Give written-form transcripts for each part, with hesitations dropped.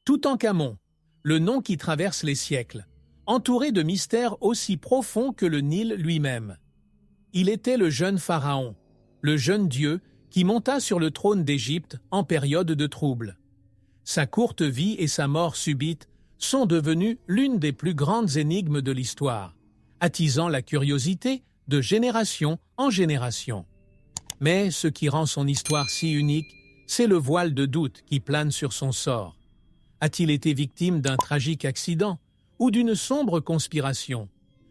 Toutankhamon, le nom qui traverse les siècles, entouré de mystères aussi profonds que le Nil lui-même. Il était le jeune pharaon, le jeune dieu qui monta sur le trône d'Égypte en période de trouble. Sa courte vie et sa mort subite sont devenues l'une des plus grandes énigmes de l'histoire, attisant la curiosité de génération en génération. Mais ce qui rend son histoire si unique, c'est le voile de doute qui plane sur son sort. A-t-il été victime d'un tragique accident ou d'une sombre conspiration?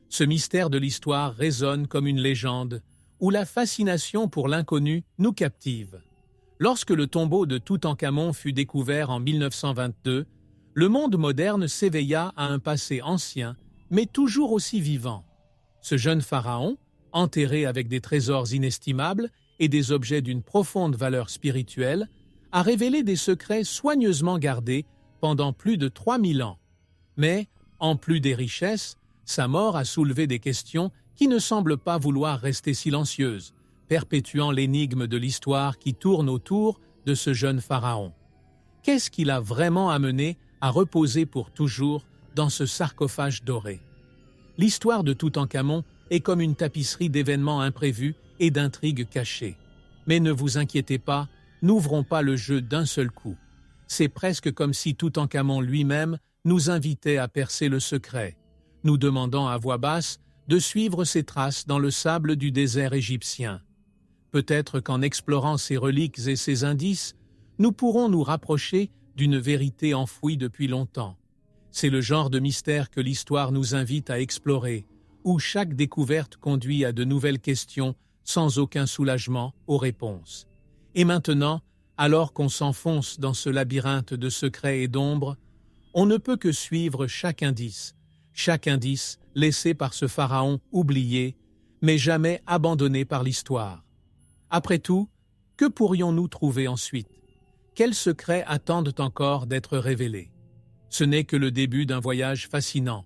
Ce mystère de l'histoire résonne comme une légende, où la fascination pour l'inconnu nous captive. Lorsque le tombeau de Toutankhamon fut découvert en 1922, le monde moderne s'éveilla à un passé ancien, mais toujours aussi vivant. Ce jeune pharaon, enterré avec des trésors inestimables et des objets d'une profonde valeur spirituelle, a révélé des secrets soigneusement gardés pendant plus de 3000 ans. Mais, en plus des richesses, sa mort a soulevé des questions qui ne semblent pas vouloir rester silencieuses, perpétuant l'énigme de l'histoire qui tourne autour de ce jeune pharaon. Qu'est-ce qui l'a vraiment amené à reposer pour toujours dans ce sarcophage doré? L'histoire de Toutankhamon est comme une tapisserie d'événements imprévus et d'intrigues cachées. Mais ne vous inquiétez pas, n'ouvrons pas le jeu d'un seul coup. C'est presque comme si Toutankhamon lui-même nous invitait à percer le secret, nous demandant à voix basse de suivre ses traces dans le sable du désert égyptien. Peut-être qu'en explorant ces reliques et ces indices, nous pourrons nous rapprocher d'une vérité enfouie depuis longtemps. C'est le genre de mystère que l'histoire nous invite à explorer, où chaque découverte conduit à de nouvelles questions sans aucun soulagement aux réponses. Et maintenant, alors qu'on s'enfonce dans ce labyrinthe de secrets et d'ombres, on ne peut que suivre chaque indice laissé par ce pharaon oublié, mais jamais abandonné par l'histoire. Après tout, que pourrions-nous trouver ensuite? Quels secrets attendent encore d'être révélés? Ce n'est que le début d'un voyage fascinant,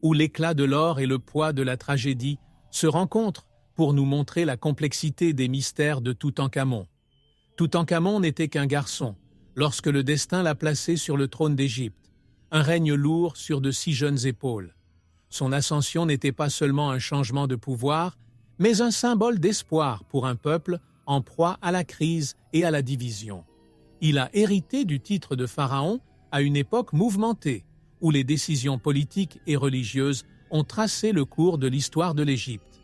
où l'éclat de l'or et le poids de la tragédie se rencontrent pour nous montrer la complexité des mystères de Toutankhamon. Toutankhamon n'était qu'un garçon, lorsque le destin l'a placé sur le trône d'Égypte, un règne lourd sur de si jeunes épaules. Son ascension n'était pas seulement un changement de pouvoir, mais un symbole d'espoir pour un peuple en proie à la crise et à la division. Il a hérité du titre de pharaon à une époque mouvementée, où les décisions politiques et religieuses ont tracé le cours de l'histoire de l'Égypte.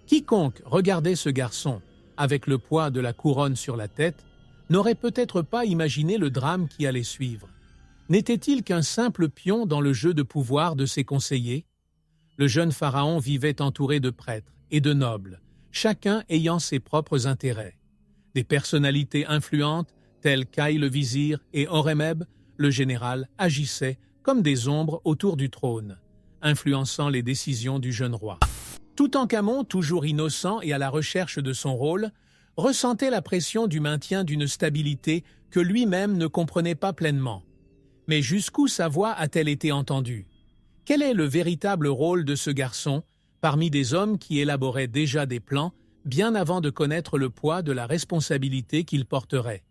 Quiconque regardait ce garçon, avec le poids de la couronne sur la tête, n'aurait peut-être pas imaginé le drame qui allait suivre. N'était-il qu'un simple pion dans le jeu de pouvoir de ses conseillers? Le jeune pharaon vivait entouré de prêtres et de nobles, chacun ayant ses propres intérêts. Des personnalités influentes, telles qu'Aï le vizir et Horemheb, le général, agissaient comme des ombres autour du trône, influençant les décisions du jeune roi. Toutankhamon, toujours innocent et à la recherche de son rôle, ressentait la pression du maintien d'une stabilité que lui-même ne comprenait pas pleinement. Mais jusqu'où sa voix a-t-elle été entendue? Quel est le véritable rôle de ce garçon parmi des hommes qui élaboraient déjà des plans bien avant de connaître le poids de la responsabilité qu'il porterait?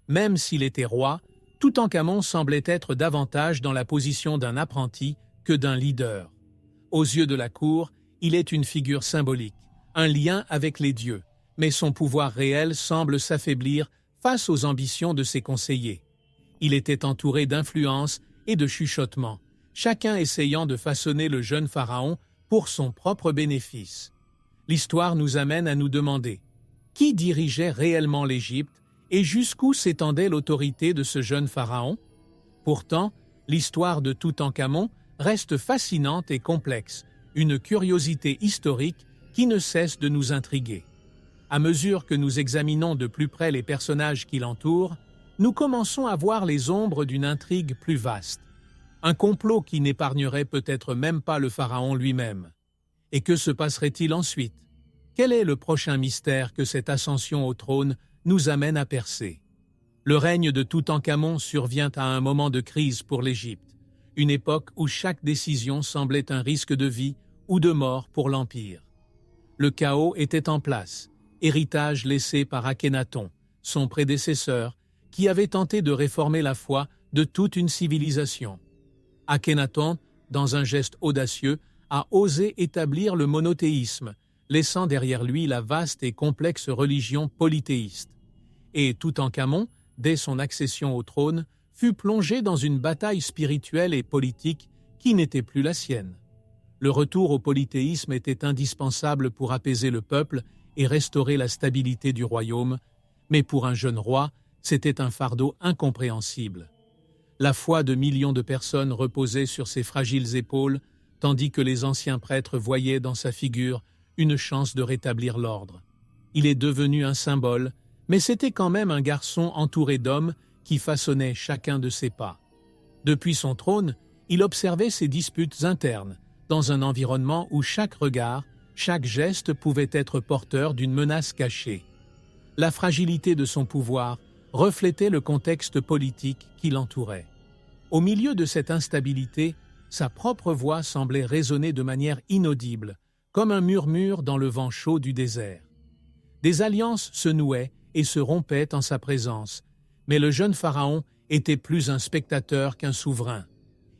Même s'il était roi, Toutankhamon semblait être davantage dans la position d'un apprenti que d'un leader. Aux yeux de la cour, il est une figure symbolique, un lien avec les dieux, mais son pouvoir réel semble s'affaiblir face aux ambitions de ses conseillers. Il était entouré d'influences et de chuchotements, chacun essayant de façonner le jeune pharaon pour son propre bénéfice. L'histoire nous amène à nous demander qui dirigeait réellement l'Égypte et jusqu'où s'étendait l'autorité de ce jeune pharaon? Pourtant, l'histoire de Toutankhamon reste fascinante et complexe, une curiosité historique qui ne cesse de nous intriguer. À mesure que nous examinons de plus près les personnages qui l'entourent, nous commençons à voir les ombres d'une intrigue plus vaste. Un complot qui n'épargnerait peut-être même pas le pharaon lui-même. Et que se passerait-il ensuite? Quel est le prochain mystère que cette ascension au trône nous amène à percer? Le règne de Toutankhamon survient à un moment de crise pour l'Égypte, une époque où chaque décision semblait un risque de vie ou de mort pour l'Empire. Le chaos était en place, héritage laissé par Akhénaton, son prédécesseur, qui avait tenté de réformer la foi de toute une civilisation. Akhenaton, dans un geste audacieux, a osé établir le monothéisme, laissant derrière lui la vaste et complexe religion polythéiste. Et Toutankhamon, dès son accession au trône, fut plongé dans une bataille spirituelle et politique qui n'était plus la sienne. Le retour au polythéisme était indispensable pour apaiser le peuple et restaurer la stabilité du royaume, mais pour un jeune roi, c'était un fardeau incompréhensible. La foi de millions de personnes reposait sur ses fragiles épaules, tandis que les anciens prêtres voyaient dans sa figure une chance de rétablir l'ordre. Il est devenu un symbole, mais c'était quand même un garçon entouré d'hommes qui façonnaient chacun de ses pas. Depuis son trône, il observait ses disputes internes, dans un environnement où chaque regard, chaque geste pouvait être porteur d'une menace cachée. La fragilité de son pouvoir reflétait le contexte politique qui l'entourait. Au milieu de cette instabilité, sa propre voix semblait résonner de manière inaudible, comme un murmure dans le vent chaud du désert. Des alliances se nouaient et se rompaient en sa présence, mais le jeune pharaon était plus un spectateur qu'un souverain.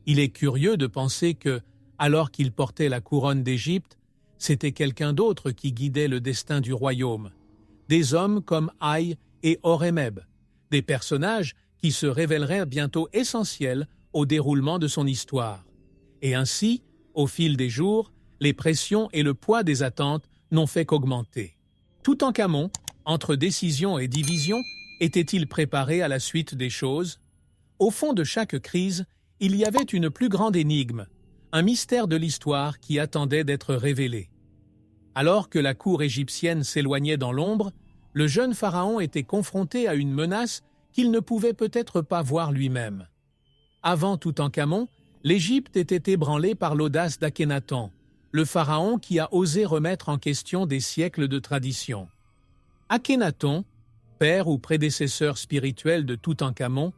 Il est curieux de penser que, alors qu'il portait la couronne d'Égypte, c'était quelqu'un d'autre qui guidait le destin du royaume. Des hommes comme Aï et Horemheb, des personnages qui se révéleraient bientôt essentiels au déroulement de son histoire. Et ainsi, au fil des jours, les pressions et le poids des attentes n'ont fait qu'augmenter. Toutankhamon, entre décision et division, était-il préparé à la suite des choses? Au fond de chaque crise, il y avait une plus grande énigme, un mystère de l'histoire qui attendait d'être révélé. Alors que la cour égyptienne s'éloignait dans l'ombre, le jeune pharaon était confronté à une menace qu'il ne pouvait peut-être pas voir lui-même. Avant Toutankhamon, l'Égypte était ébranlée par l'audace d'Akhénaton, le pharaon qui a osé remettre en question des siècles de tradition. Akhénaton, père ou prédécesseur spirituel de Toutankhamon,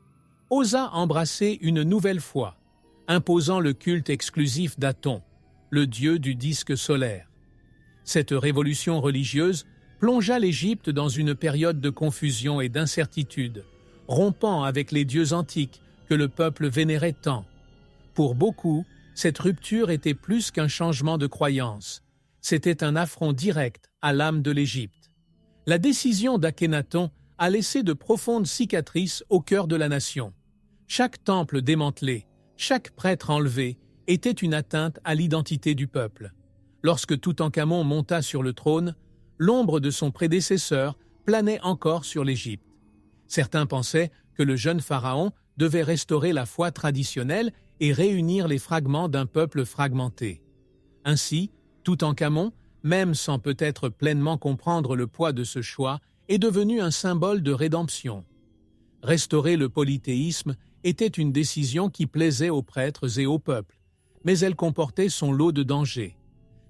osa embrasser une nouvelle foi, imposant le culte exclusif d'Aton, le dieu du disque solaire. Cette révolution religieuse plongea l'Égypte dans une période de confusion et d'incertitude, rompant avec les dieux antiques que le peuple vénérait tant. Pour beaucoup, cette rupture était plus qu'un changement de croyance. C'était un affront direct à l'âme de l'Égypte. La décision d'Akhénaton a laissé de profondes cicatrices au cœur de la nation. Chaque temple démantelé, chaque prêtre enlevé était une atteinte à l'identité du peuple. Lorsque Toutankhamon monta sur le trône, l'ombre de son prédécesseur planait encore sur l'Égypte. Certains pensaient que le jeune pharaon devait restaurer la foi traditionnelle et réunir les fragments d'un peuple fragmenté. Ainsi, Toutankhamon, même sans peut-être pleinement comprendre le poids de ce choix, est devenu un symbole de rédemption. Restaurer le polythéisme était une décision qui plaisait aux prêtres et au peuple, mais elle comportait son lot de dangers.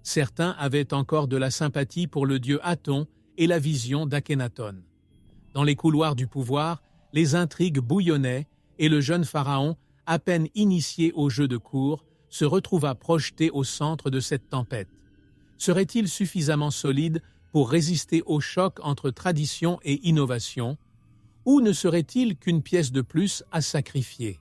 Certains avaient encore de la sympathie pour le dieu Aton et la vision d'Akhénaton. Dans les couloirs du pouvoir, les intrigues bouillonnaient et le jeune pharaon, à peine initié au jeu de cour, se retrouva projeté au centre de cette tempête. Serait-il suffisamment solide pour résister au choc entre tradition et innovation, ou ne serait-il qu'une pièce de plus à sacrifier?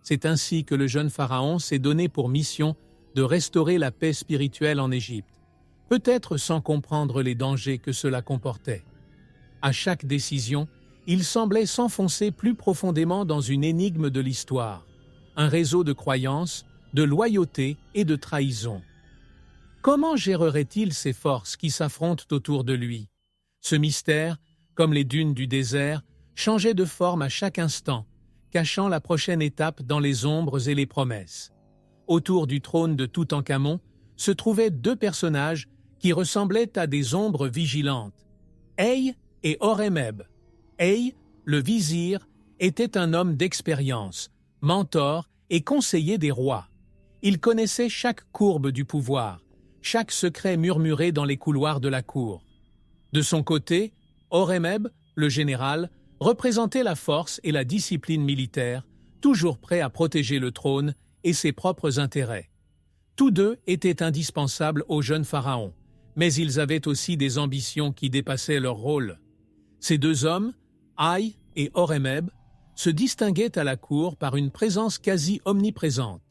C'est ainsi que le jeune pharaon s'est donné pour mission de restaurer la paix spirituelle en Égypte, peut-être sans comprendre les dangers que cela comportait. À chaque décision, il semblait s'enfoncer plus profondément dans une énigme de l'histoire, un réseau de croyances, de loyauté et de trahison. Comment gérerait-il ces forces qui s'affrontent autour de lui? Ce mystère, comme les dunes du désert, changeait de forme à chaque instant, cachant la prochaine étape dans les ombres et les promesses. Autour du trône de Toutankhamon se trouvaient deux personnages qui ressemblaient à des ombres vigilantes, Ey et Horemheb. Ey, le vizir, était un homme d'expérience, mentor et conseiller des rois. Il connaissait chaque courbe du pouvoir, chaque secret murmuré dans les couloirs de la cour. De son côté, Horemheb, le général, représentait la force et la discipline militaire, toujours prêt à protéger le trône et ses propres intérêts. Tous deux étaient indispensables au jeune pharaon, mais ils avaient aussi des ambitions qui dépassaient leur rôle. Ces deux hommes, Aï et Horemheb, se distinguait à la cour par une présence quasi omniprésente.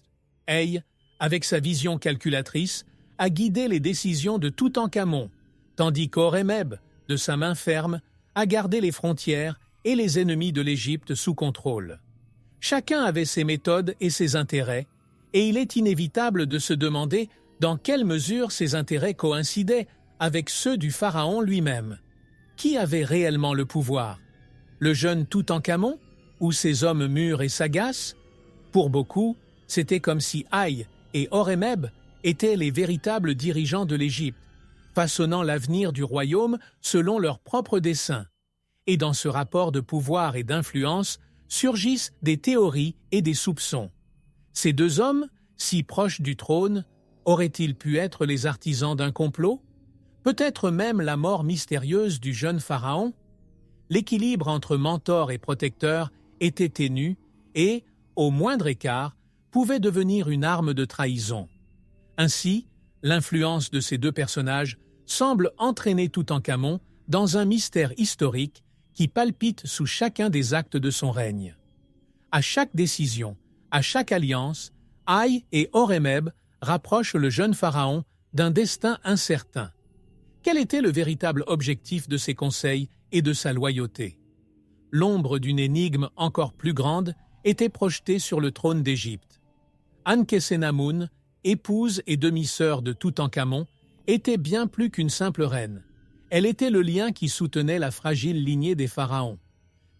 Ey, avec sa vision calculatrice, a guidé les décisions de Toutankhamon, tandis qu'Horemheb, de sa main ferme, a gardé les frontières et les ennemis de l'Égypte sous contrôle. Chacun avait ses méthodes et ses intérêts, et il est inévitable de se demander dans quelle mesure ces intérêts coïncidaient avec ceux du pharaon lui-même. Qui avait réellement le pouvoir? Le jeune Toutankhamon ou ses hommes mûrs et sagaces? Pour beaucoup, c'était comme si Ey et Horemheb étaient les véritables dirigeants de l'Égypte, façonnant l'avenir du royaume selon leurs propres desseins. Et dans ce rapport de pouvoir et d'influence surgissent des théories et des soupçons. Ces deux hommes, si proches du trône, auraient-ils pu être les artisans d'un complot? Peut-être même la mort mystérieuse du jeune pharaon? L'équilibre entre mentor et protecteur était ténu et, au moindre écart, pouvait devenir une arme de trahison. Ainsi, l'influence de ces deux personnages semble entraîner Toutankhamon dans un mystère historique qui palpite sous chacun des actes de son règne. À chaque décision, à chaque alliance, Ey et Horemheb rapprochent le jeune pharaon d'un destin incertain. Quel était le véritable objectif de ses conseils et de sa loyauté? L'ombre d'une énigme encore plus grande était projetée sur le trône d'Égypte. Ankhésenamoun, épouse et demi-sœur de Toutankhamon, était bien plus qu'une simple reine. Elle était le lien qui soutenait la fragile lignée des pharaons.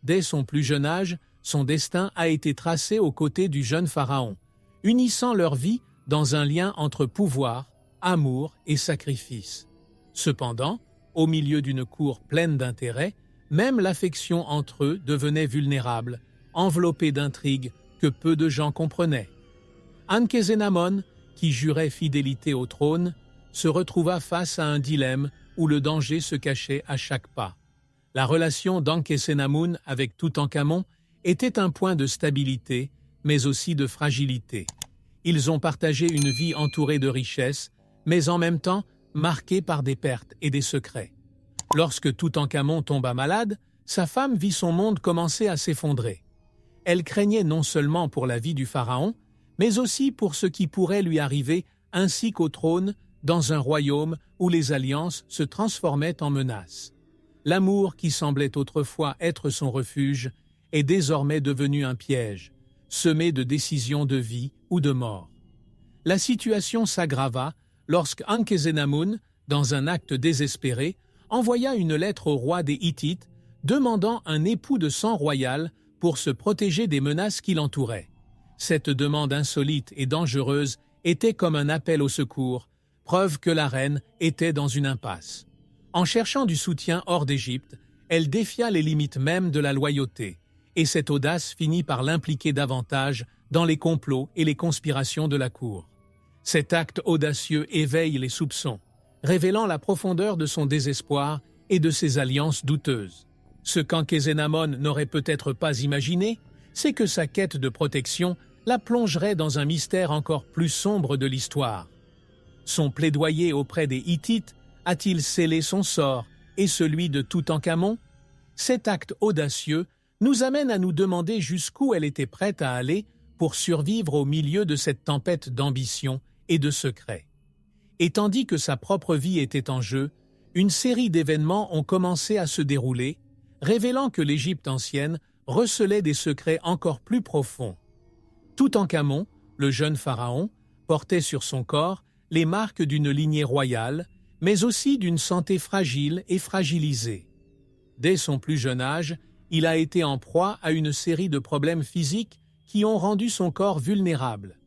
Dès son plus jeune âge, son destin a été tracé aux côtés du jeune pharaon, unissant leur vie dans un lien entre pouvoir, amour et sacrifice. Cependant, au milieu d'une cour pleine d'intérêts, même l'affection entre eux devenait vulnérable, enveloppée d'intrigues que peu de gens comprenaient. Ankhésénamon, qui jurait fidélité au trône, se retrouva face à un dilemme où le danger se cachait à chaque pas. La relation d'Ankhésénamoun avec Toutankhamon était un point de stabilité, mais aussi de fragilité. Ils ont partagé une vie entourée de richesses, mais en même temps marquée par des pertes et des secrets. Lorsque Toutankhamon tomba malade, sa femme vit son monde commencer à s'effondrer. Elle craignait non seulement pour la vie du pharaon, mais aussi pour ce qui pourrait lui arriver ainsi qu'au trône dans un royaume où les alliances se transformaient en menaces. L'amour qui semblait autrefois être son refuge est désormais devenu un piège, semé de décisions de vie ou de mort. La situation s'aggrava lorsque Ankhésénamoun, dans un acte désespéré, envoya une lettre au roi des Hittites demandant un époux de sang royal pour se protéger des menaces qui l'entouraient. Cette demande insolite et dangereuse était comme un appel au secours, preuve que la reine était dans une impasse. En cherchant du soutien hors d'Égypte, elle défia les limites mêmes de la loyauté, et cette audace finit par l'impliquer davantage dans les complots et les conspirations de la cour. Cet acte audacieux éveille les soupçons, révélant la profondeur de son désespoir et de ses alliances douteuses. Ce qu'Ankhésénamon n'aurait peut-être pas imaginé, c'est que sa quête de protection la plongerait dans un mystère encore plus sombre de l'histoire. Son plaidoyer auprès des Hittites a-t-il scellé son sort et celui de Toutankhamon? Cet acte audacieux nous amène à nous demander jusqu'où elle était prête à aller pour survivre au milieu de cette tempête d'ambition et de secrets. Et tandis que sa propre vie était en jeu, une série d'événements ont commencé à se dérouler, révélant que l'Égypte ancienne recelait des secrets encore plus profonds. Toutankhamon, le jeune pharaon, portait sur son corps les marques d'une lignée royale, mais aussi d'une santé fragile et fragilisée. Dès son plus jeune âge, il a été en proie à une série de problèmes physiques qui ont rendu son corps vulnérable.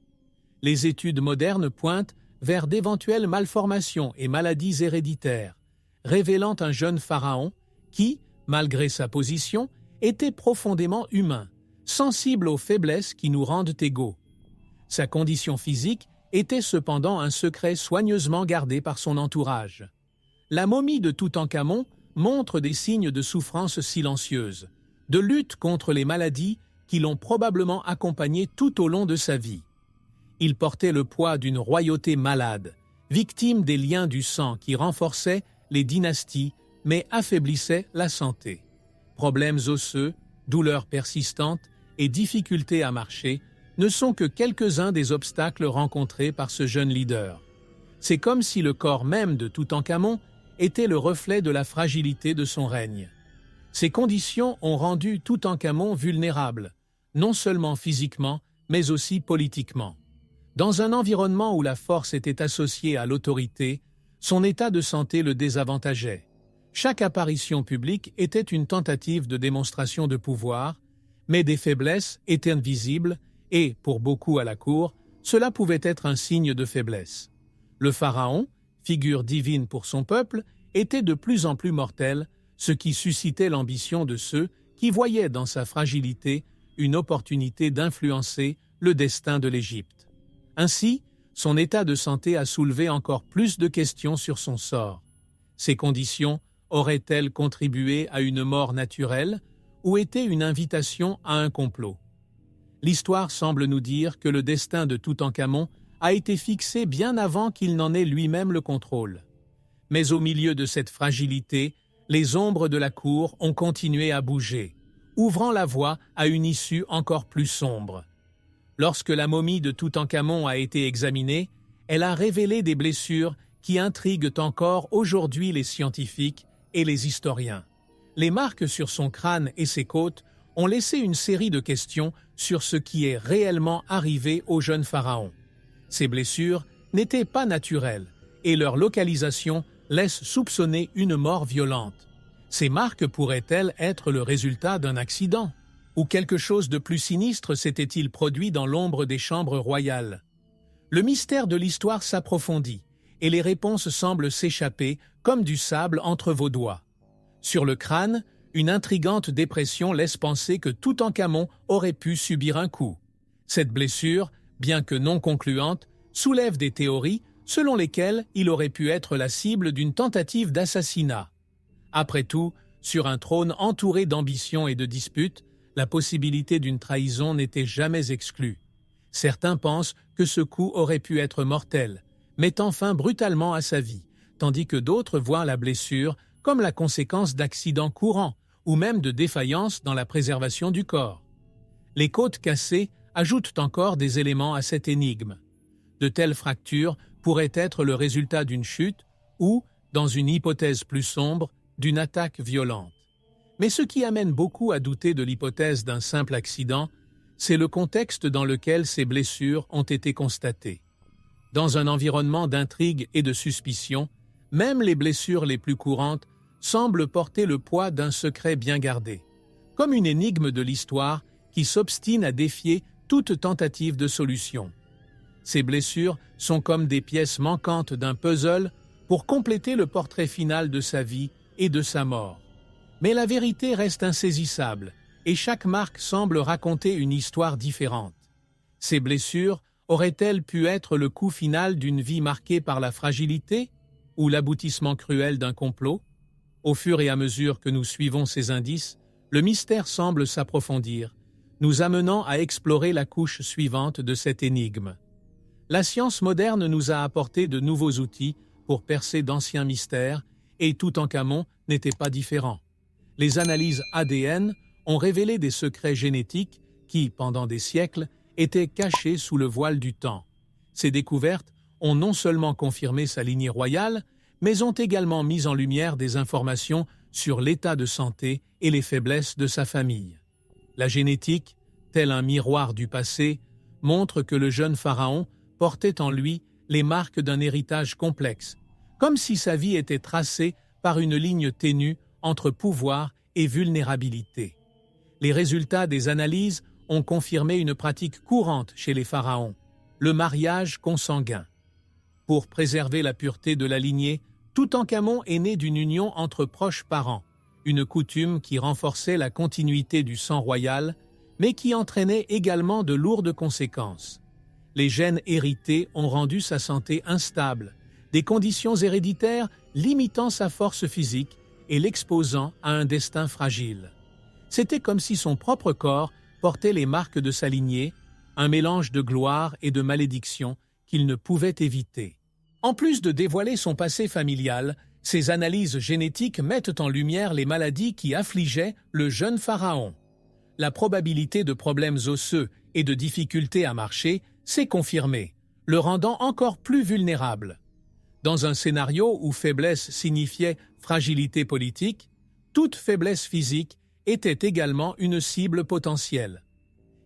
Les études modernes pointent vers d'éventuelles malformations et maladies héréditaires, révélant un jeune pharaon qui, malgré sa position, était profondément humain, sensible aux faiblesses qui nous rendent égaux. Sa condition physique était cependant un secret soigneusement gardé par son entourage. La momie de Toutankhamon montre des signes de souffrance silencieuse, de lutte contre les maladies qui l'ont probablement accompagné tout au long de sa vie. Il portait le poids d'une royauté malade, victime des liens du sang qui renforçaient les dynasties mais affaiblissaient la santé. Problèmes osseux, douleurs persistantes et difficultés à marcher ne sont que quelques-uns des obstacles rencontrés par ce jeune leader. C'est comme si le corps même de Toutankhamon était le reflet de la fragilité de son règne. Ces conditions ont rendu Toutankhamon vulnérable, non seulement physiquement, mais aussi politiquement. Dans un environnement où la force était associée à l'autorité, son état de santé le désavantageait. Chaque apparition publique était une tentative de démonstration de pouvoir, mais des faiblesses étaient visibles et, pour beaucoup à la cour, cela pouvait être un signe de faiblesse. Le pharaon, figure divine pour son peuple, était de plus en plus mortel, ce qui suscitait l'ambition de ceux qui voyaient dans sa fragilité une opportunité d'influencer le destin de l'Égypte. Ainsi, son état de santé a soulevé encore plus de questions sur son sort. Ces conditions auraient-elles contribué à une mort naturelle ou été une invitation à un complot? L'histoire semble nous dire que le destin de Toutankhamon a été fixé bien avant qu'il n'en ait lui-même le contrôle. Mais au milieu de cette fragilité, les ombres de la cour ont continué à bouger, ouvrant la voie à une issue encore plus sombre. Lorsque la momie de Toutankhamon a été examinée, elle a révélé des blessures qui intriguent encore aujourd'hui les scientifiques et les historiens. Les marques sur son crâne et ses côtes ont laissé une série de questions sur ce qui est réellement arrivé au jeune pharaon. Ces blessures n'étaient pas naturelles et leur localisation laisse soupçonner une mort violente. Ces marques pourraient-elles être le résultat d'un accident? Ou quelque chose de plus sinistre s'était-il produit dans l'ombre des chambres royales? Le mystère de l'histoire s'approfondit et les réponses semblent s'échapper comme du sable entre vos doigts. Sur le crâne, une intrigante dépression laisse penser que Toutankhamon aurait pu subir un coup. Cette blessure, bien que non concluante, soulève des théories selon lesquelles il aurait pu être la cible d'une tentative d'assassinat. Après tout, sur un trône entouré d'ambition et de disputes, la possibilité d'une trahison n'était jamais exclue. Certains pensent que ce coup aurait pu être mortel, mettant fin brutalement à sa vie, tandis que d'autres voient la blessure comme la conséquence d'accidents courants ou même de défaillances dans la préservation du corps. Les côtes cassées ajoutent encore des éléments à cette énigme. De telles fractures pourraient être le résultat d'une chute ou, dans une hypothèse plus sombre, d'une attaque violente. Mais ce qui amène beaucoup à douter de l'hypothèse d'un simple accident, c'est le contexte dans lequel ces blessures ont été constatées. Dans un environnement d'intrigue et de suspicion, même les blessures les plus courantes semblent porter le poids d'un secret bien gardé, comme une énigme de l'histoire qui s'obstine à défier toute tentative de solution. Ces blessures sont comme des pièces manquantes d'un puzzle pour compléter le portrait final de sa vie et de sa mort. Mais la vérité reste insaisissable et chaque marque semble raconter une histoire différente. Ces blessures auraient-elles pu être le coup final d'une vie marquée par la fragilité ou l'aboutissement cruel d'un complot? Au fur et à mesure que nous suivons ces indices, le mystère semble s'approfondir, nous amenant à explorer la couche suivante de cette énigme. La science moderne nous a apporté de nouveaux outils pour percer d'anciens mystères et Toutankhamon n'était pas différent. Les analyses ADN ont révélé des secrets génétiques qui, pendant des siècles, étaient cachés sous le voile du temps. Ces découvertes ont non seulement confirmé sa lignée royale, mais ont également mis en lumière des informations sur l'état de santé et les faiblesses de sa famille. La génétique, tel un miroir du passé, montre que le jeune pharaon portait en lui les marques d'un héritage complexe, comme si sa vie était tracée par une ligne ténue entre pouvoir et vulnérabilité. Les résultats des analyses ont confirmé une pratique courante chez les pharaons, le mariage consanguin. Pour préserver la pureté de la lignée, Toutankhamon est né d'une union entre proches parents, une coutume qui renforçait la continuité du sang royal, mais qui entraînait également de lourdes conséquences. Les gènes hérités ont rendu sa santé instable, des conditions héréditaires limitant sa force physique et l'exposant à un destin fragile. C'était comme si son propre corps portait les marques de sa lignée, un mélange de gloire et de malédiction qu'il ne pouvait éviter. En plus de dévoiler son passé familial, ces analyses génétiques mettent en lumière les maladies qui affligeaient le jeune pharaon. la probabilité de problèmes osseux et de difficultés à marcher s'est confirmée, le rendant encore plus vulnérable. Dans un scénario où faiblesse signifiait fragilité politique, toute faiblesse physique était également une cible potentielle.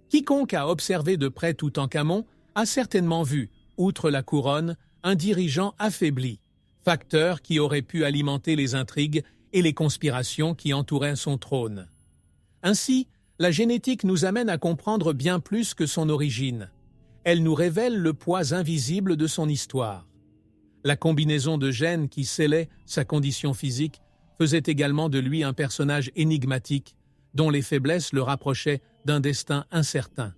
Quiconque a observé de près Toutankhamon a certainement vu, outre la couronne, un dirigeant affaibli, facteur qui aurait pu alimenter les intrigues et les conspirations qui entouraient son trône. Ainsi, la génétique nous amène à comprendre bien plus que son origine. Elle nous révèle le poids invisible de son histoire. La combinaison de gènes qui scellait sa condition physique faisait également de lui un personnage énigmatique, dont les faiblesses le rapprochaient d'un destin incertain.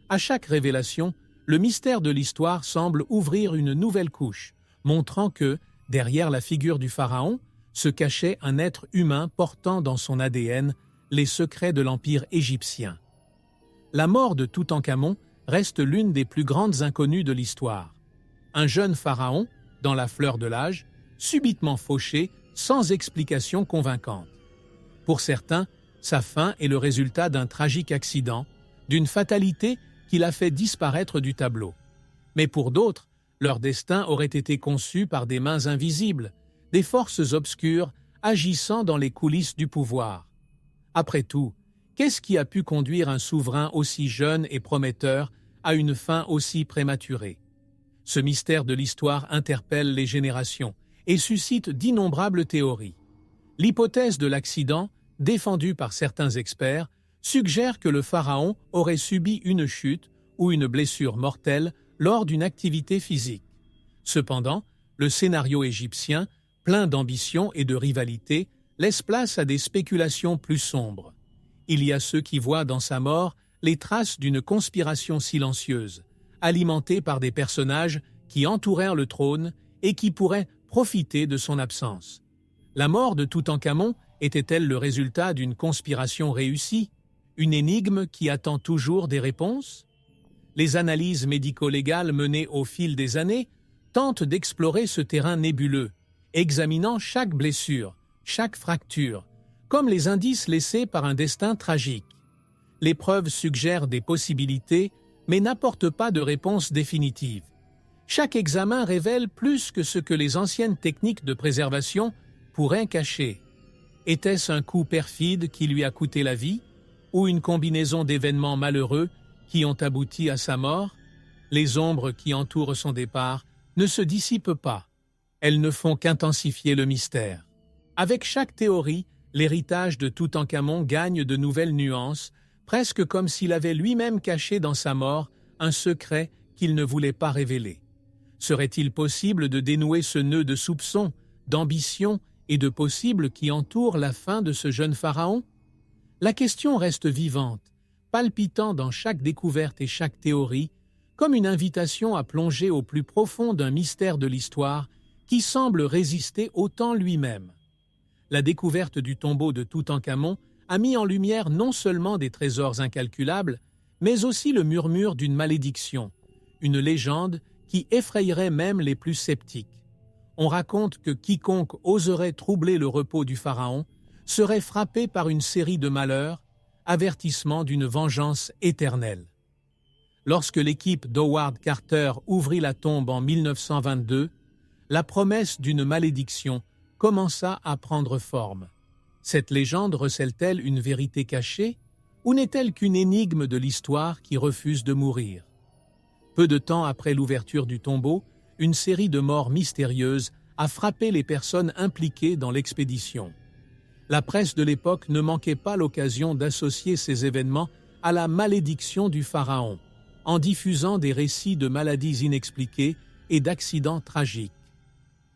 À chaque révélation, le mystère de l'histoire semble ouvrir une nouvelle couche, montrant que, derrière la figure du pharaon, se cachait un être humain portant dans son ADN les secrets de l'empire égyptien. La mort de Toutankhamon reste l'une des plus grandes inconnues de l'histoire. Un jeune pharaon, dans la fleur de l'âge, subitement fauché, sans explication convaincante. Pour certains, sa fin est le résultat d'un tragique accident, d'une fatalité qui l'a fait disparaître du tableau. Mais pour d'autres, leur destin aurait été conçu par des mains invisibles, des forces obscures agissant dans les coulisses du pouvoir. Après tout, qu'est-ce qui a pu conduire un souverain aussi jeune et prometteur à une fin aussi prématurée? Ce mystère de l'histoire interpelle les générations et suscite d'innombrables théories. L'hypothèse de l'accident, défendue par certains experts, suggère que le pharaon aurait subi une chute ou une blessure mortelle lors d'une activité physique. Cependant, le scénario égyptien, plein d'ambition et de rivalité, laisse place à des spéculations plus sombres. Il y a ceux qui voient dans sa mort les traces d'une conspiration silencieuse, alimentée par des personnages qui entourèrent le trône et qui pourraient profiter de son absence. La mort de Toutankhamon était-elle le résultat d'une conspiration réussie, une énigme qui attend toujours des réponses? Les analyses médico-légales menées au fil des années tentent d'explorer ce terrain nébuleux, examinant chaque blessure, chaque fracture, comme les indices laissés par un destin tragique. Les preuves suggèrent des possibilités, mais n'apportent pas de réponse définitive. Chaque examen révèle plus que ce que les anciennes techniques de préservation pourraient cacher. Était-ce un coup perfide qui lui a coûté la vie, ou une combinaison d'événements malheureux qui ont abouti à sa mort? Les ombres qui entourent son départ ne se dissipent pas. Elles ne font qu'intensifier le mystère. Avec chaque théorie, l'héritage de Toutankhamon gagne de nouvelles nuances, presque comme s'il avait lui-même caché dans sa mort un secret qu'il ne voulait pas révéler. Serait-il possible de dénouer ce nœud de soupçons, d'ambition et de possibles qui entoure la fin de ce jeune pharaon? La question reste vivante, palpitant dans chaque découverte et chaque théorie, comme une invitation à plonger au plus profond d'un mystère de l'histoire qui semble résister au temps lui-même. La découverte du tombeau de Toutankhamon a mis en lumière non seulement des trésors incalculables, mais aussi le murmure d'une malédiction, une légende qui effrayerait même les plus sceptiques. On raconte que quiconque oserait troubler le repos du pharaon serait frappé par une série de malheurs, avertissement d'une vengeance éternelle. Lorsque l'équipe d'Howard Carter ouvrit la tombe en 1922, la promesse d'une malédiction commença à prendre forme. Cette légende recèle-t-elle une vérité cachée ou n'est-elle qu'une énigme de l'histoire qui refuse de mourir? Peu de temps après l'ouverture du tombeau, une série de morts mystérieuses a frappé les personnes impliquées dans l'expédition. La presse de l'époque ne manquait pas l'occasion d'associer ces événements à la malédiction du pharaon, en diffusant des récits de maladies inexpliquées et d'accidents tragiques.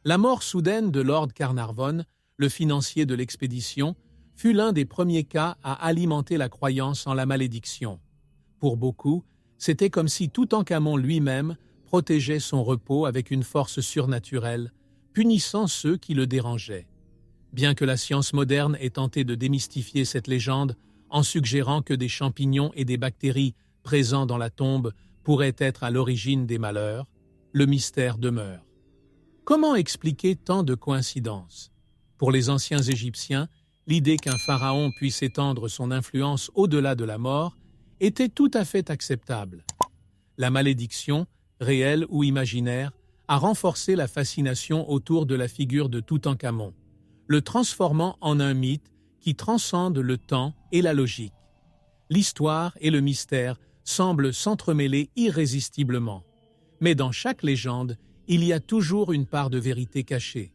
La mort soudaine de Lord Carnarvon, le financier de l'expédition, fut l'un des premiers cas à alimenter la croyance en la malédiction. Pour beaucoup, c'était comme si Toutankhamon lui-même protégeait son repos avec une force surnaturelle, punissant ceux qui le dérangeaient. Bien que la science moderne ait tenté de démystifier cette légende en suggérant que des champignons et des bactéries présents dans la tombe pourraient être à l'origine des malheurs, le mystère demeure. Comment expliquer tant de coïncidences? Pour les anciens Égyptiens, l'idée qu'un pharaon puisse étendre son influence au-delà de la mort était tout à fait acceptable. La malédiction, réelle ou imaginaire, a renforcé la fascination autour de la figure de Toutankhamon, le transformant en un mythe qui transcende le temps et la logique. L'histoire et le mystère semblent s'entremêler irrésistiblement. Mais dans chaque légende, il y a toujours une part de vérité cachée.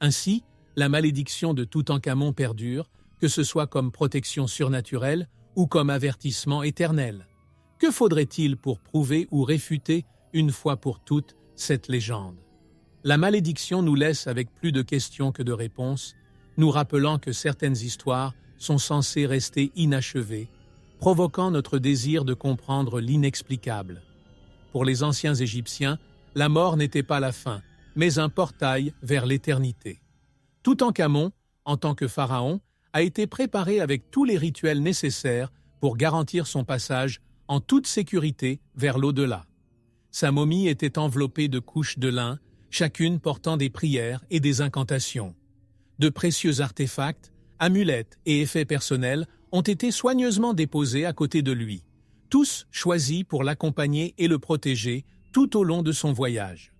Ainsi, la malédiction de Toutankhamon perdure, que ce soit comme protection surnaturelle ou comme avertissement éternel. Que faudrait-il pour prouver ou réfuter, une fois pour toutes, cette légende? La malédiction nous laisse avec plus de questions que de réponses, nous rappelant que certaines histoires sont censées rester inachevées, provoquant notre désir de comprendre l'inexplicable. Pour les anciens Égyptiens, la mort n'était pas la fin, mais un portail vers l'éternité. Toutankhamon, en tant que pharaon, a été préparé avec tous les rituels nécessaires pour garantir son passage en toute sécurité vers l'au-delà. Sa momie était enveloppée de couches de lin, chacune portant des prières et des incantations. De précieux artefacts, amulettes et effets personnels ont été soigneusement déposés à côté de lui, tous choisis pour l'accompagner et le protéger tout au long de son voyage.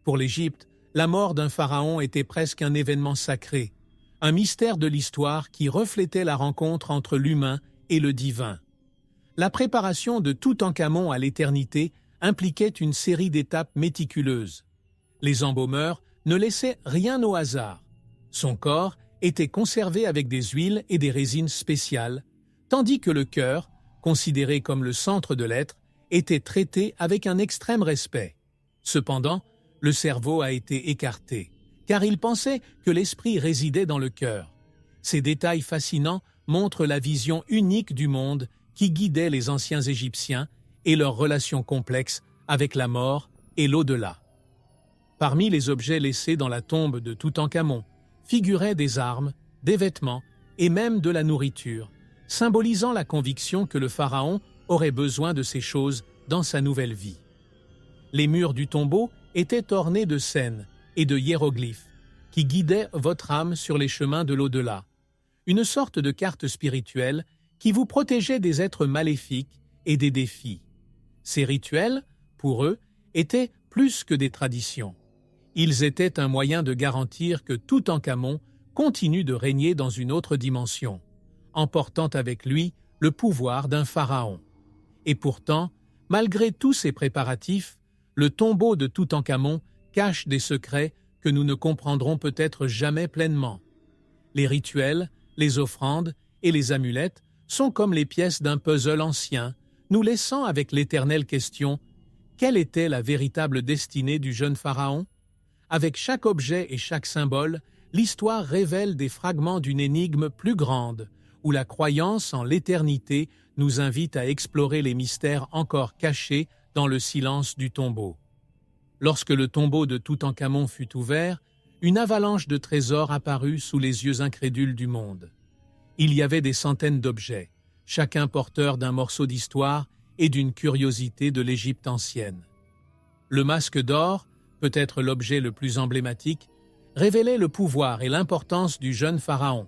Pour l'Égypte, la mort d'un pharaon était presque un événement sacré, un mystère de l'histoire qui reflétait la rencontre entre l'humain et le divin. La préparation de Toutankhamon à l'éternité impliquait une série d'étapes méticuleuses. Les embaumeurs ne laissaient rien au hasard. Son corps était conservé avec des huiles et des résines spéciales, tandis que le cœur, considéré comme le centre de l'être, était traité avec un extrême respect. Cependant, le cerveau a été écarté, car il pensait que l'esprit résidait dans le cœur. Ces détails fascinants montrent la vision unique du monde qui guidait les anciens Égyptiens et leurs relations complexes avec la mort et l'au-delà. Parmi les objets laissés dans la tombe de Toutankhamon figuraient des armes, des vêtements et même de la nourriture, symbolisant la conviction que le pharaon aurait besoin de ces choses dans sa nouvelle vie. Les murs du tombeau étaient ornés de scènes et de hiéroglyphes qui guidaient votre âme sur les chemins de l'au-delà, une sorte de carte spirituelle qui vous protégeait des êtres maléfiques et des défis. Ces rituels, pour eux, étaient plus que des traditions. Ils étaient un moyen de garantir que Toutankhamon continue de régner dans une autre dimension, emportant avec lui le pouvoir d'un pharaon. Et pourtant, malgré tous ces préparatifs, le tombeau de Toutankhamon cache des secrets que nous ne comprendrons peut-être jamais pleinement. Les rituels, les offrandes et les amulettes sont comme les pièces d'un puzzle ancien, nous laissant avec l'éternelle question « Quelle était la véritable destinée du jeune pharaon ?» Avec chaque objet et chaque symbole, l'histoire révèle des fragments d'une énigme plus grande, où la croyance en l'éternité nous invite à explorer les mystères encore cachés dans le silence du tombeau. Lorsque le tombeau de Toutankhamon fut ouvert, une avalanche de trésors apparut sous les yeux incrédules du monde. Il y avait des centaines d'objets, chacun porteur d'un morceau d'histoire et d'une curiosité de l'Égypte ancienne. Le masque d'or, peut-être l'objet le plus emblématique, révélait le pouvoir et l'importance du jeune pharaon,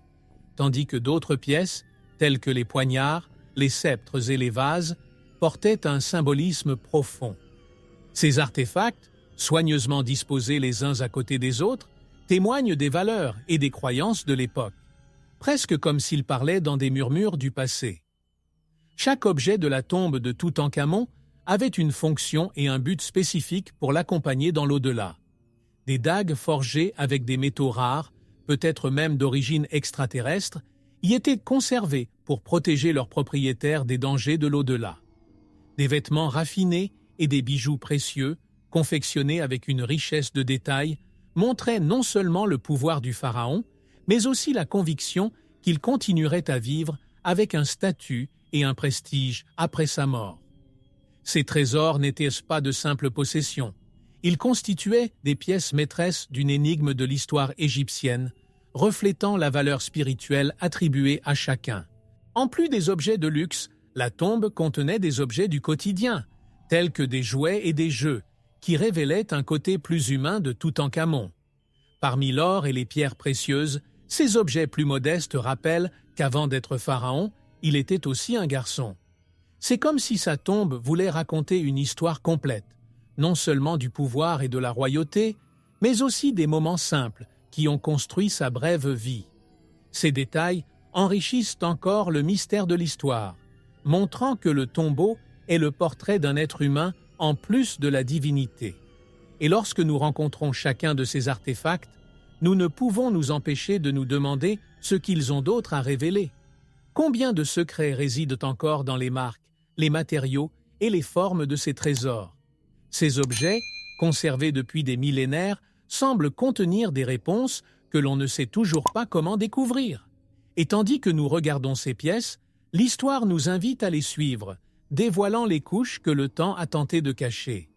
tandis que d'autres pièces, telles que les poignards, les sceptres et les vases, portaient un symbolisme profond. Ces artefacts, soigneusement disposés les uns à côté des autres, témoignent des valeurs et des croyances de l'époque, presque comme s'ils parlaient dans des murmures du passé. Chaque objet de la tombe de Toutankhamon avait une fonction et un but spécifique pour l'accompagner dans l'au-delà. Des dagues forgées avec des métaux rares, peut-être même d'origine extraterrestre, y étaient conservées pour protéger leurs propriétaires des dangers de l'au-delà. Des vêtements raffinés et des bijoux précieux, confectionnés avec une richesse de détails, montraient non seulement le pouvoir du pharaon, mais aussi la conviction qu'il continuerait à vivre avec un statut et un prestige après sa mort. Ces trésors n'étaient pas de simples possessions. Ils constituaient des pièces maîtresses d'une énigme de l'histoire égyptienne, reflétant la valeur spirituelle attribuée à chacun. En plus des objets de luxe, la tombe contenait des objets du quotidien, tels que des jouets et des jeux, qui révélaient un côté plus humain de Toutankhamon. Parmi l'or et les pierres précieuses, Ces objets plus modestes rappellent qu'avant d'être pharaon, il était aussi un garçon. C'est comme si sa tombe voulait raconter une histoire complète, non seulement du pouvoir et de la royauté, mais aussi des moments simples qui ont construit sa brève vie. Ces détails enrichissent encore le mystère de l'histoire, montrant que le tombeau est le portrait d'un être humain en plus de la divinité. Et lorsque nous rencontrons chacun de ces artefacts, nous ne pouvons nous empêcher de nous demander ce qu'ils ont d'autre à révéler. Combien de secrets résident encore dans les marques, les matériaux et les formes de ces trésors? Ces objets, conservés depuis des millénaires, semblent contenir des réponses que l'on ne sait toujours pas comment découvrir. Et tandis que nous regardons ces pièces, l'histoire nous invite à les suivre, dévoilant les couches que le temps a tenté de cacher.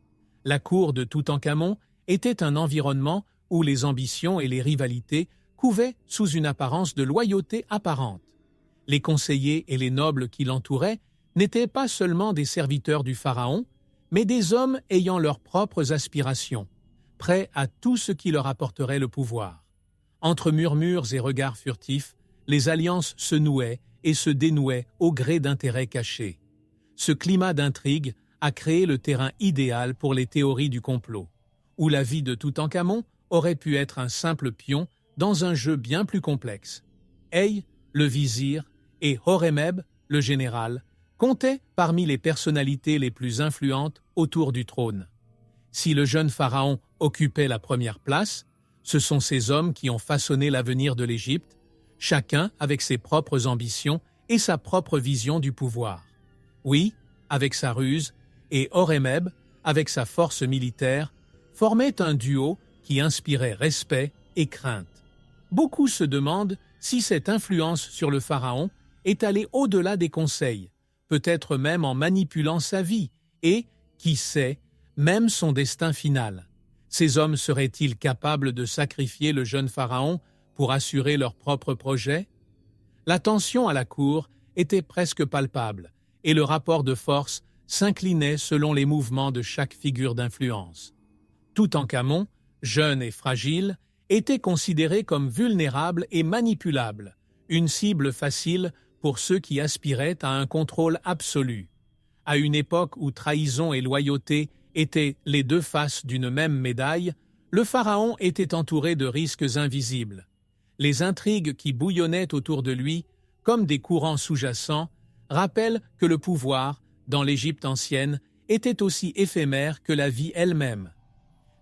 La cour de Toutankhamon était un environnement où les ambitions et les rivalités couvaient sous une apparence de loyauté apparente. Les conseillers et les nobles qui l'entouraient n'étaient pas seulement des serviteurs du pharaon, mais des hommes ayant leurs propres aspirations, prêts à tout ce qui leur apporterait le pouvoir. Entre murmures et regards furtifs, les alliances se nouaient et se dénouaient au gré d'intérêts cachés. Ce climat d'intrigue a créé le terrain idéal pour les théories du complot, où la vie de Toutankhamon aurait pu être un simple pion dans un jeu bien plus complexe. Ey, le vizir, et Horemheb, le général, comptaient parmi les personnalités les plus influentes autour du trône. Si le jeune pharaon occupait la première place, ce sont ces hommes qui ont façonné l'avenir de l'Égypte, chacun avec ses propres ambitions et sa propre vision du pouvoir. Oui, avec sa ruse, et Horemheb, avec sa force militaire, formaient un duo qui inspirait respect et crainte. Beaucoup se demandent si cette influence sur le pharaon est allée au-delà des conseils, peut-être même en manipulant sa vie et, qui sait, même son destin final. Ces hommes seraient-ils capables de sacrifier le jeune pharaon pour assurer leurs propres projets? La tension à la cour était presque palpable et le rapport de force s'inclinait selon les mouvements de chaque figure d'influence. Toutankhamon, jeune et fragile, était considéré comme vulnérable et manipulable, une cible facile pour ceux qui aspiraient à un contrôle absolu. À une époque où trahison et loyauté étaient les deux faces d'une même médaille, le pharaon était entouré de risques invisibles. Les intrigues qui bouillonnaient autour de lui, comme des courants sous-jacents, rappellent que le pouvoir, dans l'Égypte ancienne, était aussi éphémère que la vie elle-même.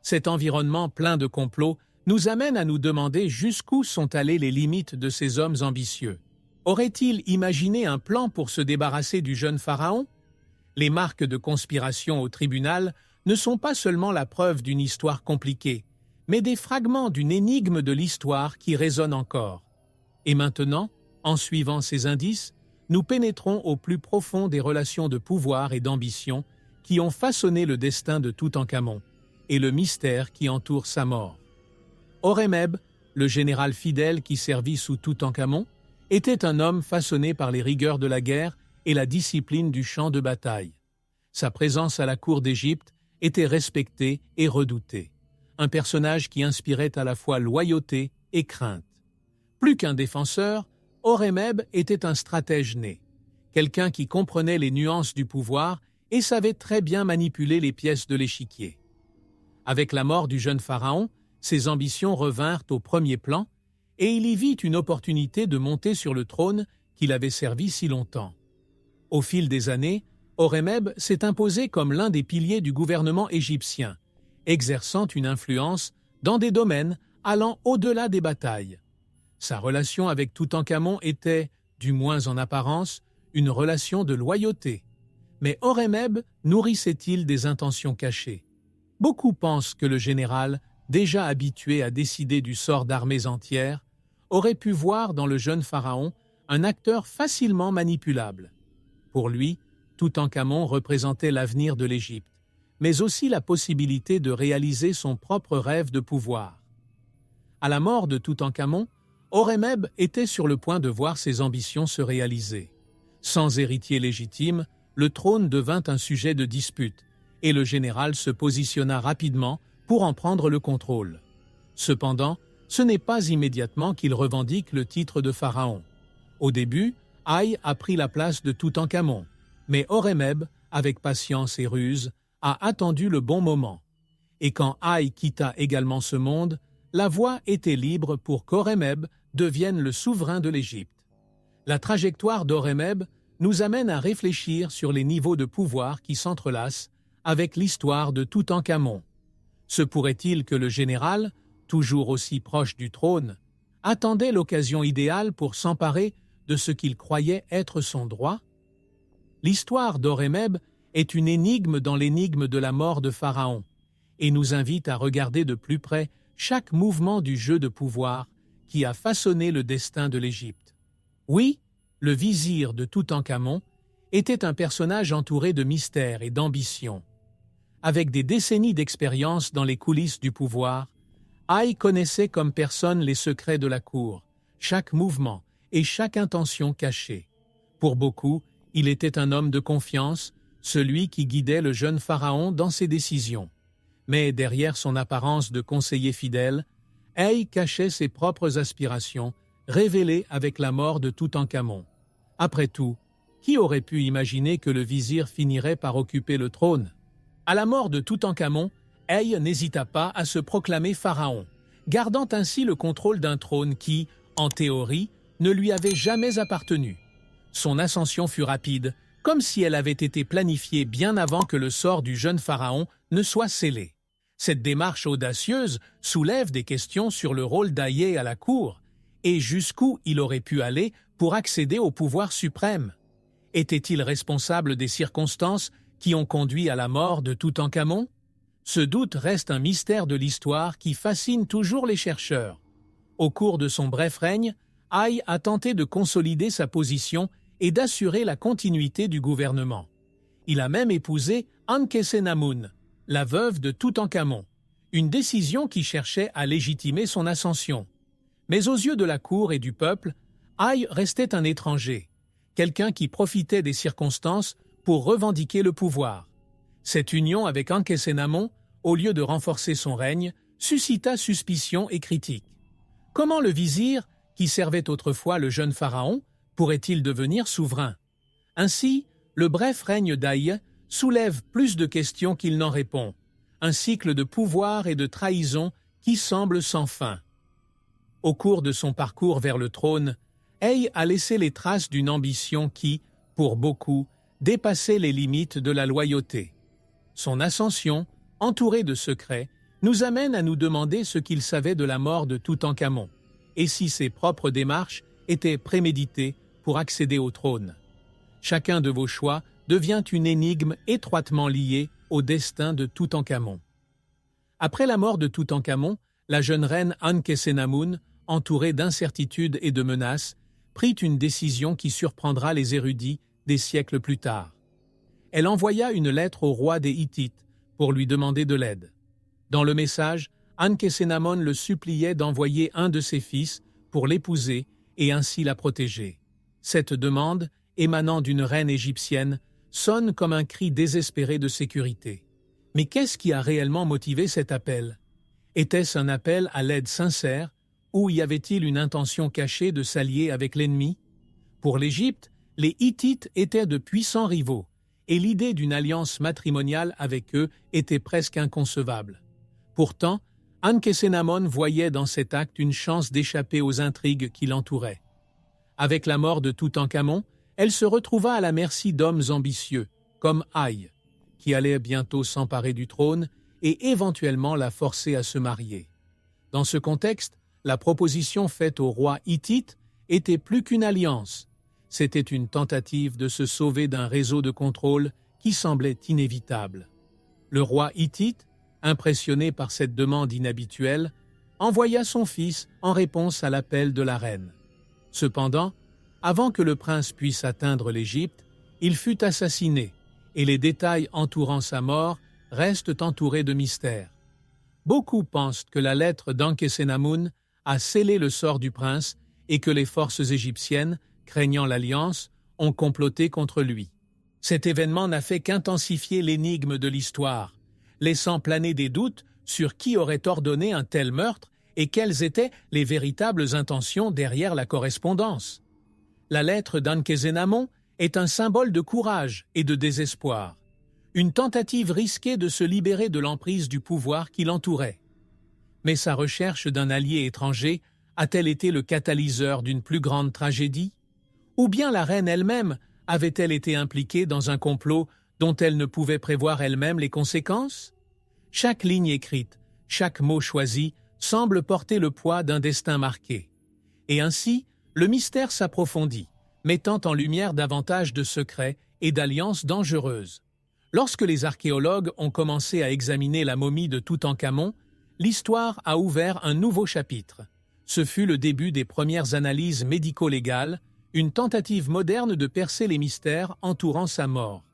Cet environnement plein de complots nous amène à nous demander jusqu'où sont allées les limites de ces hommes ambitieux. Auraient-ils imaginé un plan pour se débarrasser du jeune pharaon? Les marques de conspiration au tribunal ne sont pas seulement la preuve d'une histoire compliquée, mais des fragments d'une énigme de l'histoire qui résonne encore. Et maintenant, en suivant ces indices, nous pénétrons au plus profond des relations de pouvoir et d'ambition qui ont façonné le destin de Toutankhamon et le mystère qui entoure sa mort. Horemheb, le général fidèle qui servit sous Toutankhamon, était un homme façonné par les rigueurs de la guerre et la discipline du champ de bataille. Sa présence à la cour d'Égypte était respectée et redoutée, un personnage qui inspirait à la fois loyauté et crainte. Plus qu'un défenseur, Horemheb était un stratège né, quelqu'un qui comprenait les nuances du pouvoir et savait très bien manipuler les pièces de l'échiquier. Avec la mort du jeune pharaon, ses ambitions revinrent au premier plan et il y vit une opportunité de monter sur le trône qu'il avait servi si longtemps. Au fil des années, Horemheb s'est imposé comme l'un des piliers du gouvernement égyptien, exerçant une influence dans des domaines allant au-delà des batailles. Sa relation avec Toutankhamon était, du moins en apparence, une relation de loyauté. Mais Horemheb nourrissait-il des intentions cachées? Beaucoup pensent que le général, déjà habitué à décider du sort d'armées entières, aurait pu voir dans le jeune pharaon un acteur facilement manipulable. Pour lui, Toutankhamon représentait l'avenir de l'Égypte, mais aussi la possibilité de réaliser son propre rêve de pouvoir. À la mort de Toutankhamon, Horemheb était sur le point de voir ses ambitions se réaliser. Sans héritier légitime, le trône devint un sujet de dispute, et le général se positionna rapidement pour en prendre le contrôle. Cependant, ce n'est pas immédiatement qu'il revendique le titre de pharaon. Au début, Haï a pris la place de Toutankhamon, mais Horemheb, avec patience et ruse, a attendu le bon moment. Et quand Haï quitta également ce monde, la voie était libre pour qu'Horemheb devienne le souverain de l'Égypte. La trajectoire d'Horemheb nous amène à réfléchir sur les niveaux de pouvoir qui s'entrelacent avec l'histoire de Toutankhamon. Se pourrait-il que le général, toujours aussi proche du trône, attendait l'occasion idéale pour s'emparer de ce qu'il croyait être son droit? L'histoire d'Horemheb est une énigme dans l'énigme de la mort de Pharaon et nous invite à regarder de plus près chaque mouvement du jeu de pouvoir qui a façonné le destin de l'Égypte. Oui, le vizir de Toutankhamon était un personnage entouré de mystères et d'ambition. Avec des décennies d'expérience dans les coulisses du pouvoir, Haï connaissait comme personne les secrets de la cour, chaque mouvement et chaque intention cachée. Pour beaucoup, il était un homme de confiance, celui qui guidait le jeune pharaon dans ses décisions. Mais derrière son apparence de conseiller fidèle, Haï cachait ses propres aspirations, révélées avec la mort de Toutankhamon. Après tout, qui aurait pu imaginer que le vizir finirait par occuper le trône? À la mort de Toutankhamon, Haï n'hésita pas à se proclamer pharaon, gardant ainsi le contrôle d'un trône qui, en théorie, ne lui avait jamais appartenu. Son ascension fut rapide, comme si elle avait été planifiée bien avant que le sort du jeune pharaon ne soit scellé. Cette démarche audacieuse soulève des questions sur le rôle d'Haï à la cour et jusqu'où il aurait pu aller pour accéder au pouvoir suprême. Était-il responsable des circonstances qui ont conduit à la mort de Toutankhamon? Ce doute reste un mystère de l'histoire qui fascine toujours les chercheurs. Au cours de son bref règne, Haï a tenté de consolider sa position et d'assurer la continuité du gouvernement. Il a même épousé Ankhesenamun, la veuve de Toutankhamon, une décision qui cherchait à légitimer son ascension. Mais aux yeux de la cour et du peuple, Haï restait un étranger, quelqu'un qui profitait des circonstances pour revendiquer le pouvoir. Cette union avec Ankhesenamun, au lieu de renforcer son règne, suscita suspicion et critique. Comment le vizir, qui servait autrefois le jeune pharaon, pourrait-il devenir souverain? Ainsi, le bref règne d'Haï soulève plus de questions qu'il n'en répond, un cycle de pouvoir et de trahison qui semble sans fin. Au cours de son parcours vers le trône, Haï a laissé les traces d'une ambition qui, pour beaucoup, dépassait les limites de la loyauté. Son ascension, entourée de secrets, nous amène à nous demander ce qu'il savait de la mort de Toutankhamon, et si ses propres démarches étaient préméditées pour accéder au trône. Chacun de vos choix devient une énigme étroitement liée au destin de Toutankhamon. Après la mort de Toutankhamon, la jeune reine Ankhesenamun, entourée d'incertitudes et de menaces, prit une décision qui surprendra les érudits des siècles plus tard. Elle envoya une lettre au roi des Hittites pour lui demander de l'aide. Dans le message, Ankhesenamun le suppliait d'envoyer un de ses fils pour l'épouser et ainsi la protéger. Cette demande, émanant d'une reine égyptienne, sonne comme un cri désespéré de sécurité. Mais qu'est-ce qui a réellement motivé cet appel? Était-ce un appel à l'aide sincère ou y avait-il une intention cachée de s'allier avec l'ennemi? Pour l'Égypte, les Hittites étaient de puissants rivaux et l'idée d'une alliance matrimoniale avec eux était presque inconcevable. Pourtant, Ankhesenamun voyait dans cet acte une chance d'échapper aux intrigues qui l'entouraient. Avec la mort de Toutankhamon, elle se retrouva à la merci d'hommes ambitieux, comme Haï, qui allait bientôt s'emparer du trône et éventuellement la forcer à se marier. Dans ce contexte, la proposition faite au roi hittite était plus qu'une alliance. C'était une tentative de se sauver d'un réseau de contrôle qui semblait inévitable. Le roi hittite, impressionné par cette demande inhabituelle, envoya son fils en réponse à l'appel de la reine. Cependant, avant que le prince puisse atteindre l'Égypte, il fut assassiné et les détails entourant sa mort restent entourés de mystères. Beaucoup pensent que la lettre d'Ankhesenamun a scellé le sort du prince et que les forces égyptiennes, craignant l'alliance, ont comploté contre lui. Cet événement n'a fait qu'intensifier l'énigme de l'histoire, laissant planer des doutes sur qui aurait ordonné un tel meurtre et quelles étaient les véritables intentions derrière la correspondance. La lettre d'Ankhésénamon est un symbole de courage et de désespoir, une tentative risquée de se libérer de l'emprise du pouvoir qui l'entourait. Mais sa recherche d'un allié étranger a-t-elle été le catalyseur d'une plus grande tragédie? Ou bien la reine elle-même avait-elle été impliquée dans un complot dont elle ne pouvait prévoir elle-même les conséquences? Chaque ligne écrite, chaque mot choisi semble porter le poids d'un destin marqué. Et ainsi, le mystère s'approfondit, mettant en lumière davantage de secrets et d'alliances dangereuses. Lorsque les archéologues ont commencé à examiner la momie de Toutankhamon, l'histoire a ouvert un nouveau chapitre. Ce fut le début des premières analyses médico-légales, une tentative moderne de percer les mystères entourant sa mort.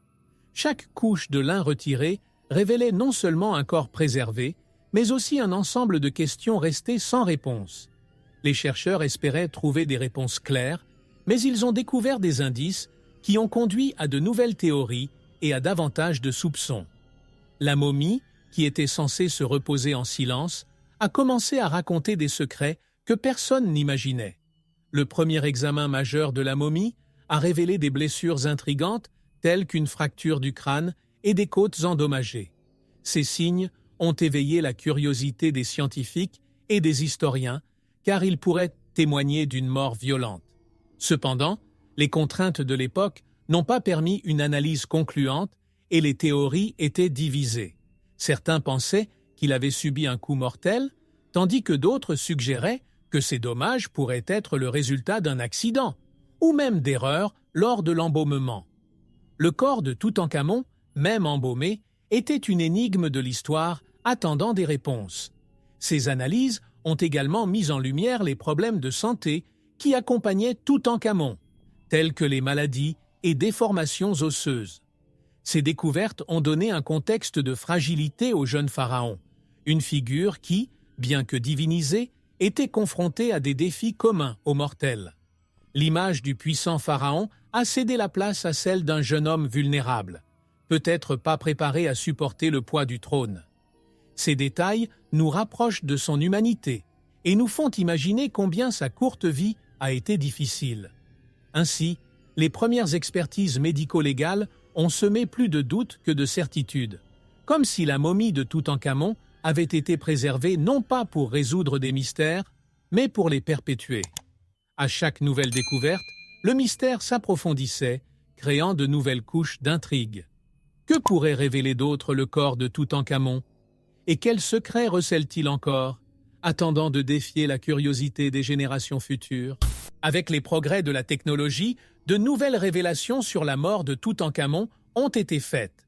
Chaque couche de lin retirée révélait non seulement un corps préservé, mais aussi un ensemble de questions restées sans réponse. Les chercheurs espéraient trouver des réponses claires, mais ils ont découvert des indices qui ont conduit à de nouvelles théories et à davantage de soupçons. La momie, qui était censée se reposer en silence, a commencé à raconter des secrets que personne n'imaginait. Le premier examen majeur de la momie a révélé des blessures intrigantes telles qu'une fracture du crâne et des côtes endommagées. Ces signes ont éveillé la curiosité des scientifiques et des historiens, car ils pourraient témoigner d'une mort violente. Cependant, les contraintes de l'époque n'ont pas permis une analyse concluante et les théories étaient divisées. Certains pensaient qu'il avait subi un coup mortel, tandis que d'autres suggéraient que ces dommages pourraient être le résultat d'un accident ou même d'erreurs lors de l'embaumement. Le corps de Toutankhamon, même embaumé, était une énigme de l'histoire attendant des réponses. Ces analyses ont également mis en lumière les problèmes de santé qui accompagnaient Toutankhamon, tels que les maladies et déformations osseuses. Ces découvertes ont donné un contexte de fragilité au jeune pharaon, une figure qui, bien que divinisée, était confrontée à des défis communs aux mortels. L'image du puissant pharaon a cédé la place à celle d'un jeune homme vulnérable, peut-être pas préparé à supporter le poids du trône. Ces détails nous rapprochent de son humanité et nous font imaginer combien sa courte vie a été difficile. Ainsi, les premières expertises médico-légales ont semé plus de doutes que de certitudes, comme si la momie de Toutankhamon avait été préservée non pas pour résoudre des mystères, mais pour les perpétuer. À chaque nouvelle découverte, le mystère s'approfondissait, créant de nouvelles couches d'intrigue. Que pourrait révéler d'autre le corps de Toutankhamon? Et quels secrets recèle-t-il encore, attendant de défier la curiosité des générations futures? Avec les progrès de la technologie, de nouvelles révélations sur la mort de Toutankhamon ont été faites.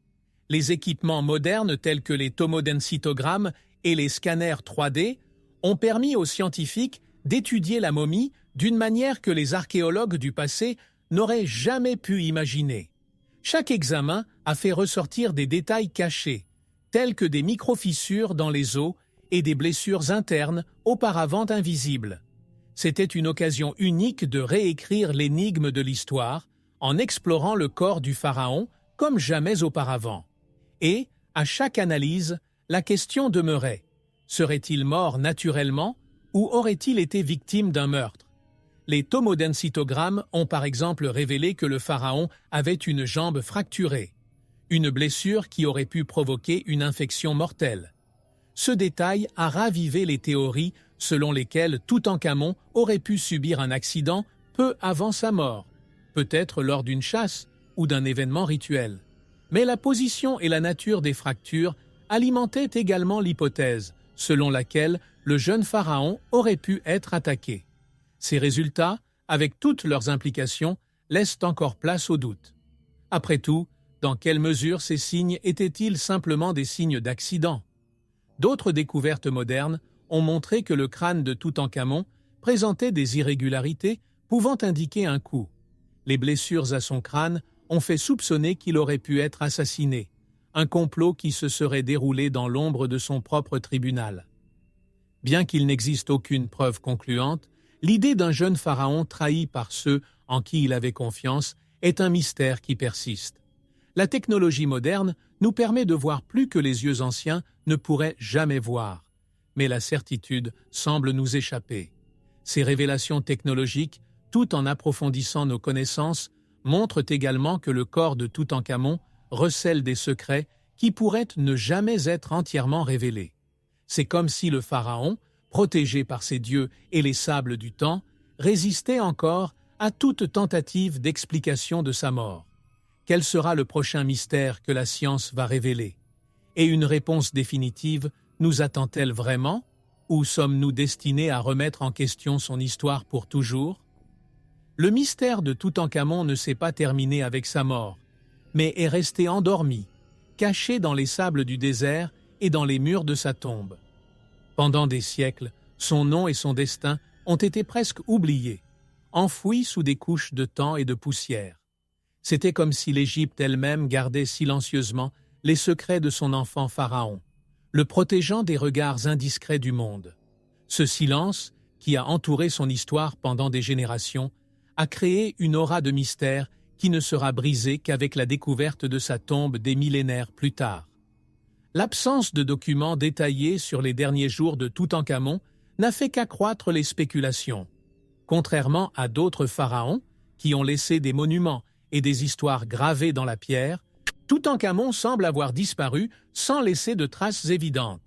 Les équipements modernes tels que les tomodensitogrammes et les scanners 3D ont permis aux scientifiques d'étudier la momie d'une manière que les archéologues du passé n'auraient jamais pu imaginer. Chaque examen a fait ressortir des détails cachés, tels que des micro-fissures dans les os et des blessures internes auparavant invisibles. C'était une occasion unique de réécrire l'énigme de l'histoire en explorant le corps du pharaon comme jamais auparavant. Et, à chaque analyse, la question demeurait: serait-il mort naturellement ou aurait-il été victime d'un meurtre? Les tomodensitogrammes ont par exemple révélé que le pharaon avait une jambe fracturée, une blessure qui aurait pu provoquer une infection mortelle. Ce détail a ravivé les théories selon lesquelles Toutankhamon aurait pu subir un accident peu avant sa mort, peut-être lors d'une chasse ou d'un événement rituel. Mais la position et la nature des fractures alimentaient également l'hypothèse selon laquelle le jeune pharaon aurait pu être attaqué. Ces résultats, avec toutes leurs implications, laissent encore place au doute. Après tout, dans quelle mesure ces signes étaient-ils simplement des signes d'accident? D'autres découvertes modernes ont montré que le crâne de Toutankhamon présentait des irrégularités pouvant indiquer un coup. Les blessures à son crâne ont fait soupçonner qu'il aurait pu être assassiné, un complot qui se serait déroulé dans l'ombre de son propre tribunal. Bien qu'il n'existe aucune preuve concluante, l'idée d'un jeune pharaon trahi par ceux en qui il avait confiance est un mystère qui persiste. La technologie moderne nous permet de voir plus que les yeux anciens ne pourraient jamais voir. mais la certitude semble nous échapper. Ces révélations technologiques, tout en approfondissant nos connaissances, montrent également que le corps de Toutankhamon recèle des secrets qui pourraient ne jamais être entièrement révélés. C'est comme si le pharaon, protégé par ses dieux et les sables du temps, résistait encore à toute tentative d'explication de sa mort. Quel sera le prochain mystère que la science va révéler? Et une réponse définitive nous attend-elle vraiment? Ou sommes-nous destinés à remettre en question son histoire pour toujours? Le mystère de Toutankhamon ne s'est pas terminé avec sa mort, mais est resté endormi, caché dans les sables du désert et dans les murs de sa tombe. Pendant des siècles, son nom et son destin ont été presque oubliés, enfouis sous des couches de temps et de poussière. C'était comme si l'Égypte elle-même gardait silencieusement les secrets de son enfant pharaon, le protégeant des regards indiscrets du monde. Ce silence, qui a entouré son histoire pendant des générations, a créé une aura de mystère qui ne sera brisée qu'avec la découverte de sa tombe des millénaires plus tard. L'absence de documents détaillés sur les derniers jours de Toutankhamon n'a fait qu'accroître les spéculations. Contrairement à d'autres pharaons qui ont laissé des monuments et des histoires gravées dans la pierre, Toutankhamon semble avoir disparu sans laisser de traces évidentes.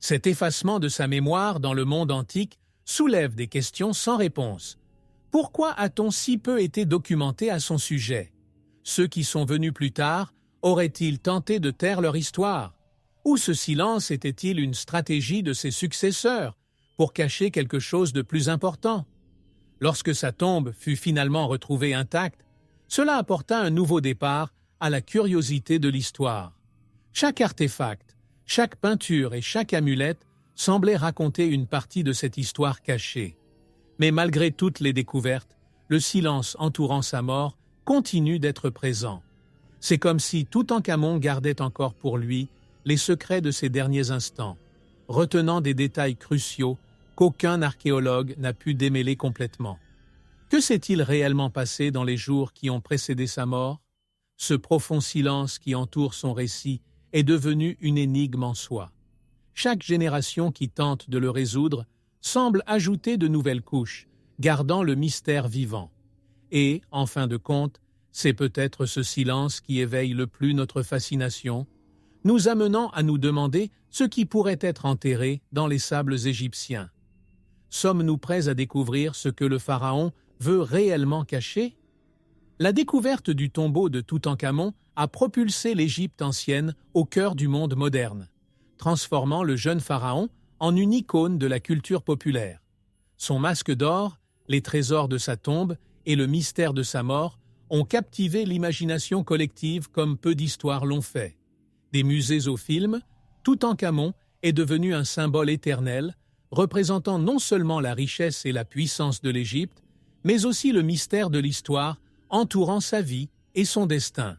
Cet effacement de sa mémoire dans le monde antique soulève des questions sans réponse. Pourquoi a-t-on si peu été documenté à son sujet? Ceux qui sont venus plus tard auraient-ils tenté de taire leur histoire? Ou ce silence était-il une stratégie de ses successeurs pour cacher quelque chose de plus important? Lorsque sa tombe fut finalement retrouvée intacte, cela apporta un nouveau départ à la curiosité de l'histoire. Chaque artefact, chaque peinture et chaque amulette semblait raconter une partie de cette histoire cachée. Mais malgré toutes les découvertes, le silence entourant sa mort continue d'être présent. C'est comme si Toutankhamon gardait encore pour lui les secrets de ses derniers instants, retenant des détails cruciaux qu'aucun archéologue n'a pu démêler complètement. Que s'est-il réellement passé dans les jours qui ont précédé sa mort? Ce profond silence qui entoure son récit est devenu une énigme en soi. Chaque génération qui tente de le résoudre semble ajouter de nouvelles couches, gardant le mystère vivant. Et, en fin de compte, c'est peut-être ce silence qui éveille le plus notre fascination, nous amenant à nous demander ce qui pourrait être enterré dans les sables égyptiens. Sommes-nous prêts à découvrir ce que le pharaon veut réellement cacher? La découverte du tombeau de Toutankhamon a propulsé l'Égypte ancienne au cœur du monde moderne, transformant le jeune pharaon en une icône de la culture populaire. Son masque d'or, les trésors de sa tombe et le mystère de sa mort ont captivé l'imagination collective comme peu d'histoires l'ont fait. Des musées aux films, Toutankhamon est devenu un symbole éternel, représentant non seulement la richesse et la puissance de l'Égypte, mais aussi le mystère de l'histoire entourant sa vie et son destin.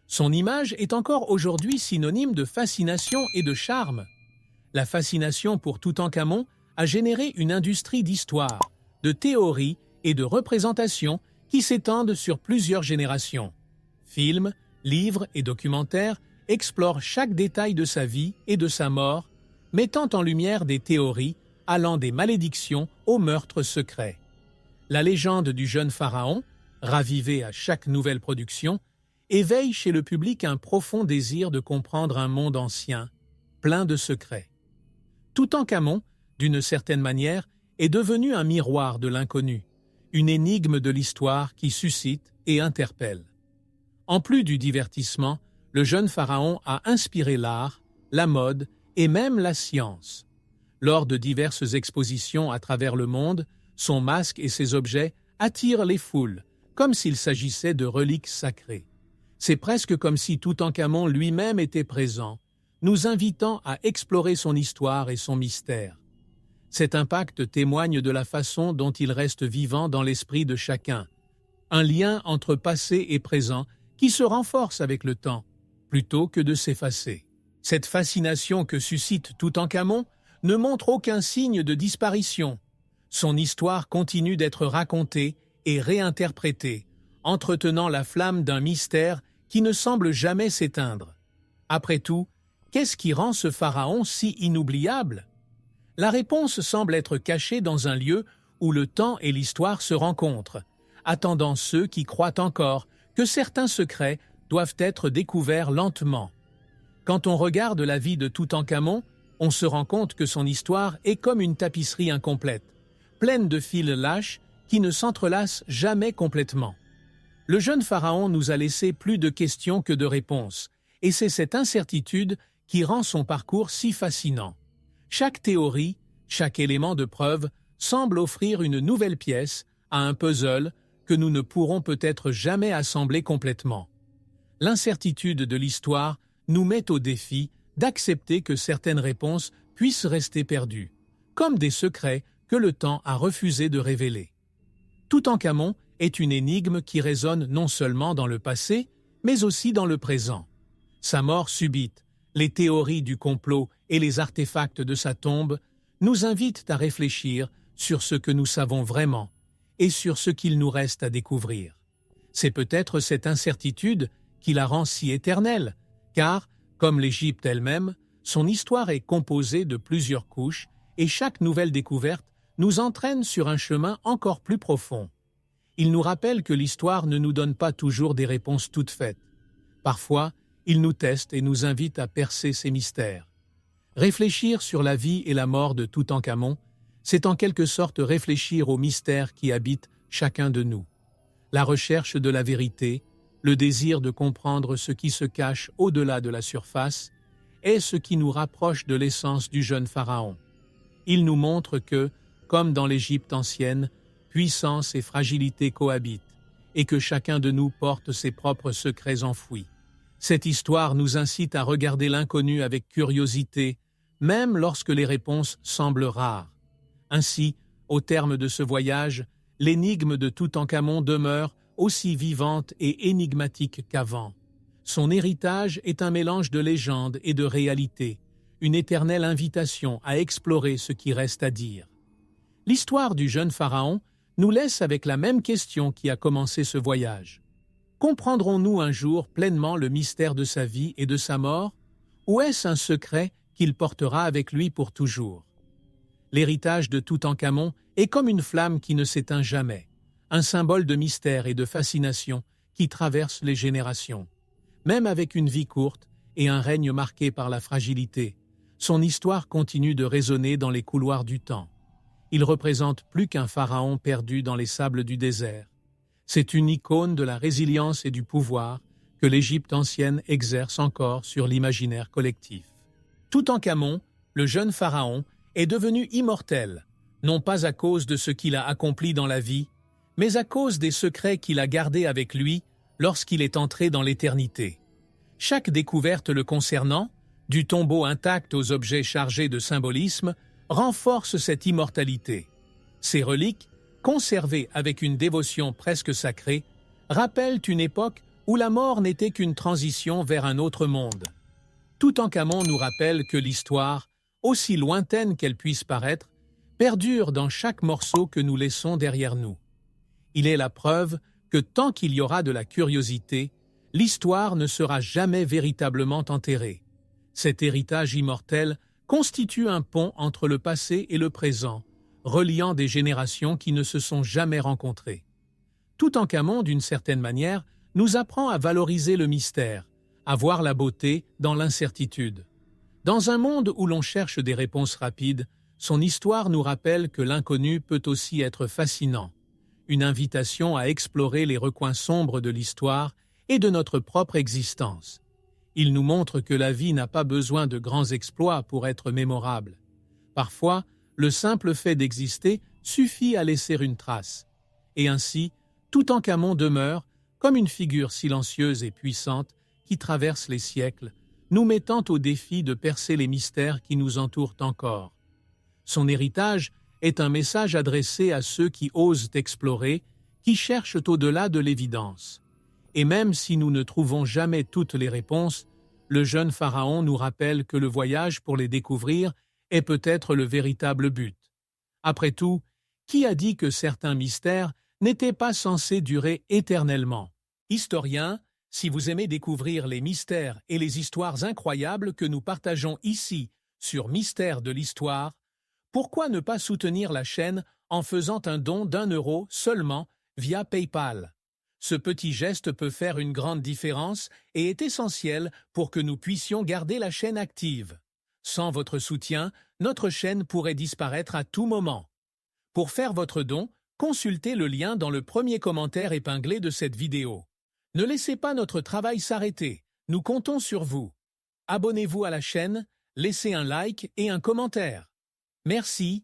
Son image est encore aujourd'hui synonyme de fascination et de charme. La fascination pour Toutankhamon a généré une industrie d'histoire, de théories et de représentations qui s'étendent sur plusieurs générations. Films, livres et documentaires explorent chaque détail de sa vie et de sa mort, mettant en lumière des théories allant des malédictions aux meurtres secrets. La légende du jeune pharaon, ravivée à chaque nouvelle production, éveille chez le public un profond désir de comprendre un monde ancien, plein de secrets. Toutankhamon, d'une certaine manière, est devenu un miroir de l'inconnu, une énigme de l'histoire qui suscite et interpelle. En plus du divertissement, le jeune pharaon a inspiré l'art, la mode et même la science. Lors de diverses expositions à travers le monde, son masque et ses objets attirent les foules, comme s'il s'agissait de reliques sacrées. C'est presque comme si Toutankhamon lui-même était présent, nous invitant à explorer son histoire et son mystère. Cet impact témoigne de la façon dont il reste vivant dans l'esprit de chacun, un lien entre passé et présent qui se renforce avec le temps, plutôt que de s'effacer. Cette fascination que suscite Toutankhamon ne montre aucun signe de disparition. Son histoire continue d'être racontée et réinterprétée, entretenant la flamme d'un mystère qui ne semble jamais s'éteindre. Après tout, qu'est-ce qui rend ce pharaon si inoubliable? La réponse semble être cachée dans un lieu où le temps et l'histoire se rencontrent, attendant ceux qui croient encore que certains secrets doivent être découverts lentement. Quand on regarde la vie de Toutankhamon, on se rend compte que son histoire est comme une tapisserie incomplète, pleine de fils lâches qui ne s'entrelacent jamais complètement. Le jeune pharaon nous a laissé plus de questions que de réponses, et c'est cette incertitude qui rend son parcours si fascinant. Chaque théorie, chaque élément de preuve semble offrir une nouvelle pièce à un puzzle que nous ne pourrons peut-être jamais assembler complètement. L'incertitude de l'histoire nous met au défi d'accepter que certaines réponses puissent rester perdues, comme des secrets que le temps a refusé de révéler. Toutankhamon est une énigme qui résonne non seulement dans le passé, mais aussi dans le présent. Sa mort subite, les théories du complot et les artefacts de sa tombe nous invitent à réfléchir sur ce que nous savons vraiment et sur ce qu'il nous reste à découvrir. C'est peut-être cette incertitude qui la rend si éternelle, car, comme l'Égypte elle-même, son histoire est composée de plusieurs couches et chaque nouvelle découverte nous entraîne sur un chemin encore plus profond. Il nous rappelle que l'histoire ne nous donne pas toujours des réponses toutes faites. Parfois, il nous teste et nous invite à percer ses mystères. Réfléchir sur la vie et la mort de Toutankhamon, c'est en quelque sorte réfléchir aux mystères qui habitent chacun de nous. La recherche de la vérité, le désir de comprendre ce qui se cache au-delà de la surface, est ce qui nous rapproche de l'essence du jeune pharaon. Il nous montre que, comme dans l'Égypte ancienne, puissance et fragilité cohabitent, et que chacun de nous porte ses propres secrets enfouis. Cette histoire nous incite à regarder l'inconnu avec curiosité, même lorsque les réponses semblent rares. Ainsi, au terme de ce voyage, l'énigme de Toutankhamon demeure aussi vivante et énigmatique qu'avant. Son héritage est un mélange de légende et de réalité, une éternelle invitation à explorer ce qui reste à dire. L'histoire du jeune pharaon nous laisse avec la même question qui a commencé ce voyage. Comprendrons-nous un jour pleinement le mystère de sa vie et de sa mort, ou est-ce un secret qu'il portera avec lui pour toujours? L'héritage de Toutankhamon est comme une flamme qui ne s'éteint jamais, un symbole de mystère et de fascination qui traverse les générations. Même avec une vie courte et un règne marqué par la fragilité, son histoire continue de résonner dans les couloirs du temps. Il représente plus qu'un pharaon perdu dans les sables du désert. C'est une icône de la résilience et du pouvoir que l'Égypte ancienne exerce encore sur l'imaginaire collectif. Toutankhamon, le jeune pharaon, est devenu immortel, non pas à cause de ce qu'il a accompli dans la vie, mais à cause des secrets qu'il a gardés avec lui lorsqu'il est entré dans l'éternité. Chaque découverte le concernant, du tombeau intact aux objets chargés de symbolisme, renforce cette immortalité. Ces reliques, conservées avec une dévotion presque sacrée, rappellent une époque où la mort n'était qu'une transition vers un autre monde. Toutankhamon nous rappelle que l'histoire, aussi lointaine qu'elle puisse paraître, perdure dans chaque morceau que nous laissons derrière nous. Il est la preuve que tant qu'il y aura de la curiosité, l'histoire ne sera jamais véritablement enterrée. Cet héritage immortel constitue un pont entre le passé et le présent, reliant des générations qui ne se sont jamais rencontrées. Toutankhamon, d'une certaine manière, nous apprend à valoriser le mystère, à voir la beauté dans l'incertitude. Dans un monde où l'on cherche des réponses rapides, son histoire nous rappelle que l'inconnu peut aussi être fascinant, une invitation à explorer les recoins sombres de l'histoire et de notre propre existence. Il nous montre que la vie n'a pas besoin de grands exploits pour être mémorable. Parfois, le simple fait d'exister suffit à laisser une trace. Et ainsi, Toutankhamon demeure comme une figure silencieuse et puissante qui traverse les siècles, nous mettant au défi de percer les mystères qui nous entourent encore. Son héritage est un message adressé à ceux qui osent explorer, qui cherchent au-delà de l'évidence. Et même si nous ne trouvons jamais toutes les réponses, le jeune pharaon nous rappelle que le voyage pour les découvrir est peut-être le véritable but. Après tout, qui a dit que certains mystères n'étaient pas censés durer éternellement? Historiens, si vous aimez découvrir les mystères et les histoires incroyables que nous partageons ici sur Mystères de l'Histoire, Pourquoi ne pas soutenir la chaîne en faisant un don d'1 € seulement via PayPal? Ce petit geste peut faire une grande différence et est essentiel pour que nous puissions garder la chaîne active. Sans votre soutien, notre chaîne pourrait disparaître à tout moment. Pour faire votre don, consultez le lien dans le premier commentaire épinglé de cette vidéo. Ne laissez pas notre travail s'arrêter, nous comptons sur vous. Abonnez-vous à la chaîne, laissez un like et un commentaire. Merci